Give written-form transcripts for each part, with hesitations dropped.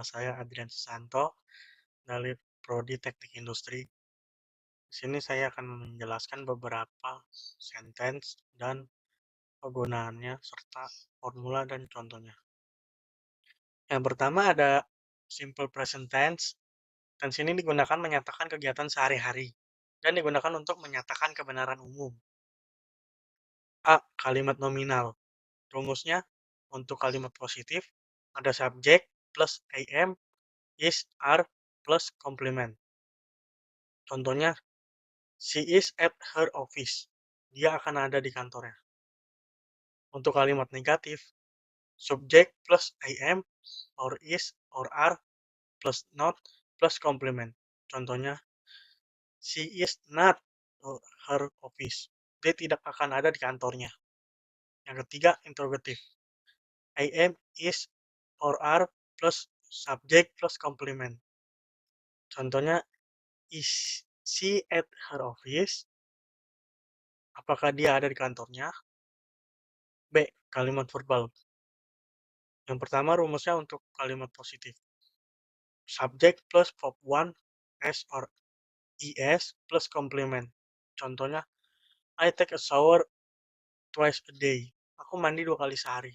Nama saya Adrian Susanto dari Prodi Teknik Industri. Di sini saya akan menjelaskan beberapa sentence dan penggunaannya serta formula dan contohnya. Yang pertama ada simple present tense. Tense ini digunakan menyatakan kegiatan sehari-hari dan digunakan untuk menyatakan kebenaran umum. A. Kalimat nominal. Rumusnya untuk kalimat positif ada subjek plus am, is, are plus complement. Contohnya, she is at her office. Dia akan ada di kantornya. Untuk kalimat negatif, subjek plus am, or is, or are, plus not, plus complement. Contohnya, she is not at her office. Dia tidak akan ada di kantornya. Yang ketiga, interrogatif. I am, is, or are, plus subjek plus complement. Contohnya, is she at her office? Apakah dia ada di kantornya? B. Kalimat verbal. Yang pertama rumusnya untuk kalimat positif. Subjek plus verb 1 s or es plus complement. Contohnya, I take a shower twice a day. Aku mandi 2 kali sehari.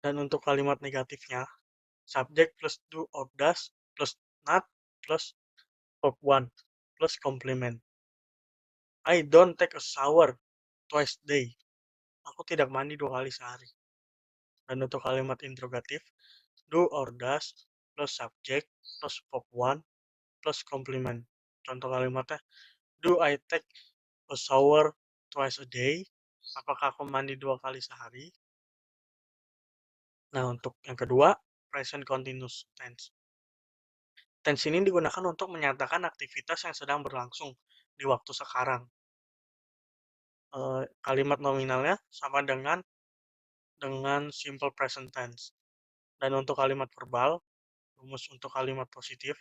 Dan untuk kalimat negatifnya, subjek plus do or does plus not plus verb 1 plus complement. I don't take a shower twice a day. Aku tidak mandi 2 kali sehari. Dan untuk kalimat interrogatif, do or does plus subjek plus verb 1 plus complement. Contoh kalimatnya, do I take a shower twice a day? Apakah aku mandi 2 kali sehari? Nah, untuk yang kedua, present continuous tense. Tense ini digunakan untuk menyatakan aktivitas yang sedang berlangsung di waktu sekarang. Kalimat nominalnya sama dengan simple present tense. Dan untuk kalimat verbal, rumus untuk kalimat positif,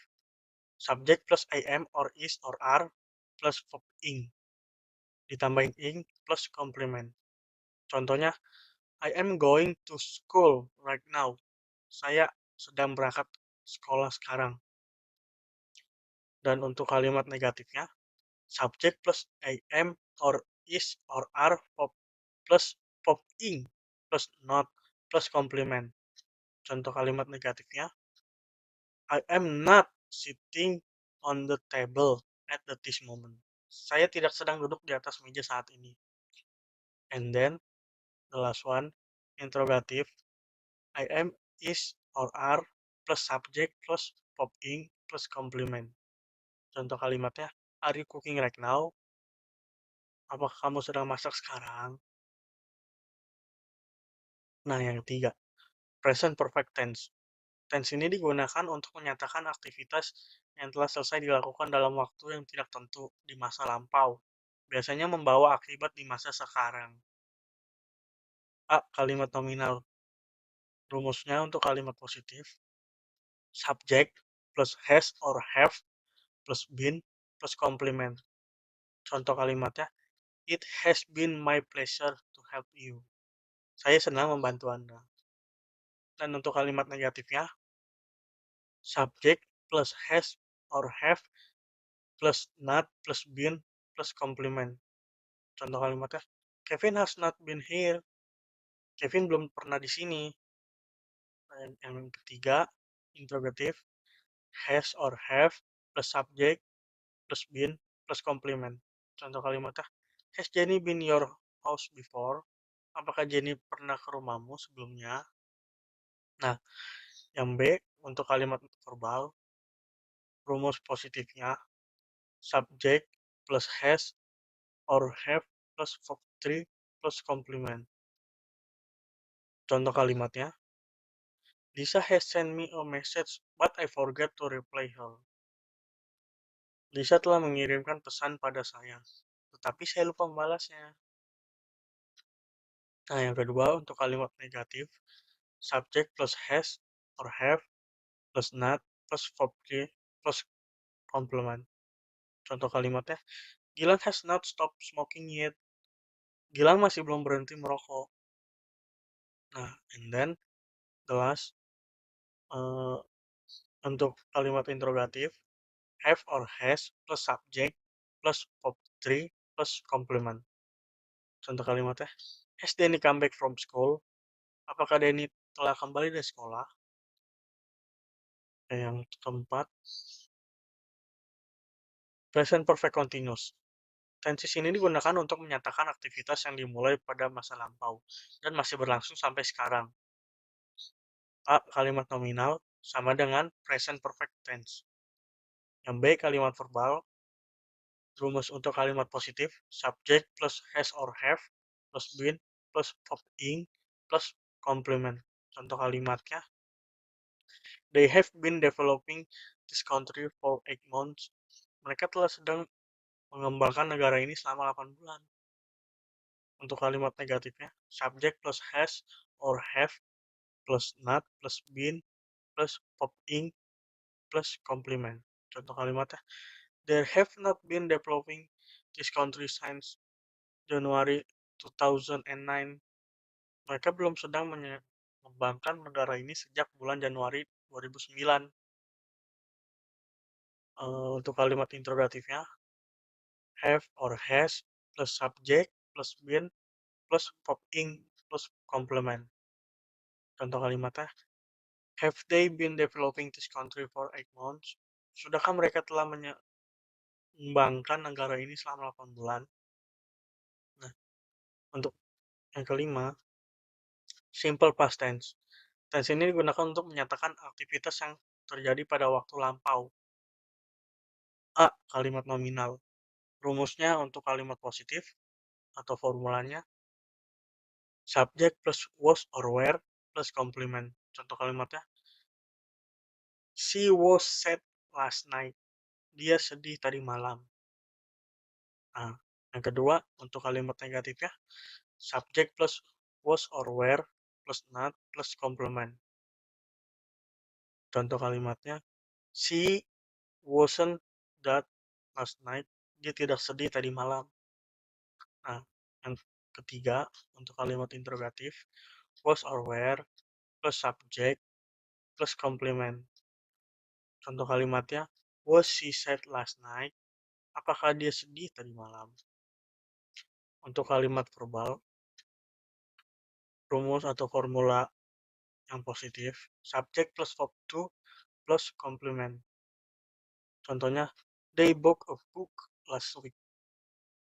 subjek plus am or is or are plus verb ing. Ditambahin ing plus complement. Contohnya, I am going to school right now. Saya sedang berangkat sekolah sekarang. Dan untuk kalimat negatifnya, subjek plus am or is or are verb plus verb ing plus not plus complement. Contoh kalimat negatifnya, I am not sitting on the table at this moment. Saya tidak sedang duduk di atas meja saat ini. And then, the last one, interrogative, I am, is, or are, plus subject, plus verb ing, plus complement. Contoh kalimatnya, are you cooking right now? Apakah kamu sedang masak sekarang? Nah, yang ketiga, present perfect tense. Tense ini digunakan untuk menyatakan aktivitas yang telah selesai dilakukan dalam waktu yang tidak tentu di masa lampau. Biasanya membawa akibat di masa sekarang. A. Kalimat nominal. Rumusnya untuk kalimat positif, subjek plus has or have plus been plus complement. Contoh kalimatnya, it has been my pleasure to help you. Saya senang membantu Anda. Dan untuk kalimat negatifnya, subjek plus has or have plus not plus been plus complement. Contoh kalimatnya, Kevin has not been here. Kevin belum pernah di sini. Dan yang ketiga, interrogative, has or have plus subjek plus been plus complement. Contoh kalimatnya, has Jenny been your house before? Apakah Jenny pernah ke rumahmu sebelumnya? Nah, yang B untuk kalimat verbal, rumus positifnya, subjek plus has or have plus verb 3 plus complement. Contoh kalimatnya, Lisa has sent me a message but I forgot to reply her. Lisa telah mengirimkan pesan pada saya, tetapi saya lupa membalasnya. Nah, yang kedua untuk kalimat negatif, subjek plus has or have plus not plus verb 3 plus complement. Contoh kalimatnya, Gilang has not stopped smoking yet. Gilang masih belum berhenti merokok. Nah, and then the last Eee, untuk kalimat interrogatif, have or has plus subject plus verb 3 plus complement. Contoh kalimatnya, "Has Danny come back from school?" Apakah Danny telah kembali dari sekolah? Yang keempat, present perfect continuous. Tenses ini digunakan untuk menyatakan aktivitas yang dimulai pada masa lampau dan masih berlangsung sampai sekarang. A. Kalimat nominal sama dengan present perfect tense. Yang B. Kalimat verbal. Rumus untuk kalimat positif, subject plus has or have plus been plus verb ing plus complement. Contoh kalimatnya, they have been developing this country for 8 months. Mereka telah sedang mengembangkan negara ini selama 8 bulan. Untuk kalimat negatifnya, subject plus has or have plus not plus been plus verb ing plus complement. Contoh kalimatnya, there have not been developing this country since January 2009. Mereka belum sedang mengembangkan negara ini sejak bulan Januari 2009. Untuk kalimat interrogatifnya, have or has plus subject plus been plus verb ing plus complement. Contoh kalimatnya, have they been developing this country for 8 months? Sudahkah mereka telah mengembangkan negara ini selama 8 bulan? Nah, untuk yang kelima, simple past tense. Tense ini digunakan untuk menyatakan aktivitas yang terjadi pada waktu lampau. A. Kalimat nominal. Rumusnya untuk kalimat positif atau formulanya, subject plus was or were plus complement. Contoh kalimatnya, she was sad last night. Dia sedih tadi malam. Nah, yang kedua, untuk kalimat negatifnya, subject plus was or were plus not plus complement. Contoh kalimatnya, she wasn't that last night. Dia tidak sedih tadi malam. Nah, yang ketiga, untuk kalimat interrogatif, was or were plus subject plus complement. Contoh kalimatnya, was she sad last night? Apakah dia sedih tadi malam? Untuk kalimat verbal, rumus atau formula yang positif, subject plus verb to plus complement. Contohnya, they bought a book last week.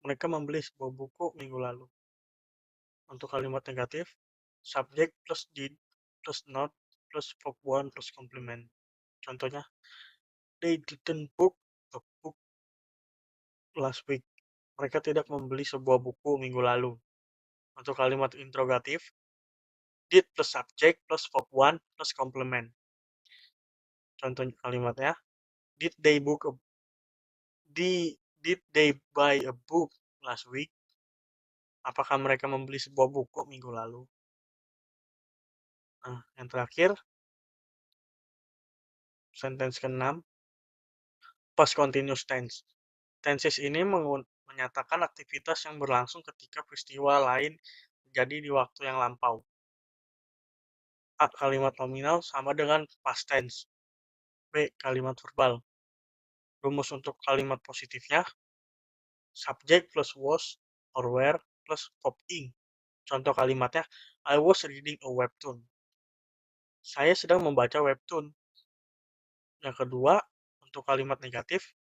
Mereka membeli sebuah buku minggu lalu. Untuk kalimat negatif, subject plus did plus not plus verb one plus complement. Contohnya, they didn't book a book last week. Mereka tidak membeli sebuah buku minggu lalu. Untuk kalimat interrogatif, did plus subject plus verb one plus complement. Contoh kalimatnya, did they book a did they buy a book last week? Apakah mereka membeli sebuah buku minggu lalu? Nah, yang terakhir, sentence ke-6, past continuous tense. Tenses ini menyatakan aktivitas yang berlangsung ketika peristiwa lain terjadi di waktu yang lampau. A. Kalimat nominal sama dengan past tense. B. Kalimat verbal. Rumus untuk kalimat positifnya, subject plus was or were plus verb ing. Contoh kalimatnya, I was reading a webtoon. Saya sedang membaca webtoon. Yang kedua, untuk kalimat negatif,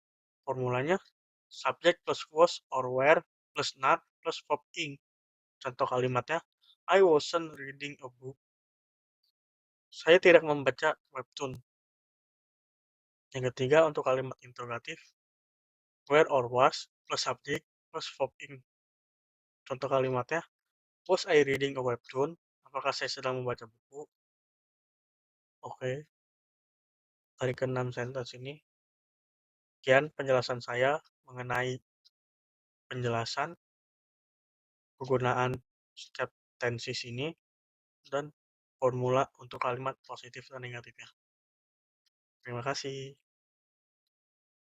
formulanya subject plus was or were plus not plus verb ing. Contoh kalimatnya, I wasn't reading a book. Saya tidak membaca webtoon. Yang ketiga, untuk kalimat interrogatif, where or was plus subject plus verb ing. Contoh kalimatnya, was I reading a webtoon? Apakah saya sedang membaca buku? Oke, dari ke-6 sentence ini, sekian penjelasan saya mengenai penjelasan penggunaan setiap tenses ini dan formula untuk kalimat positif dan negatifnya. Terima kasih.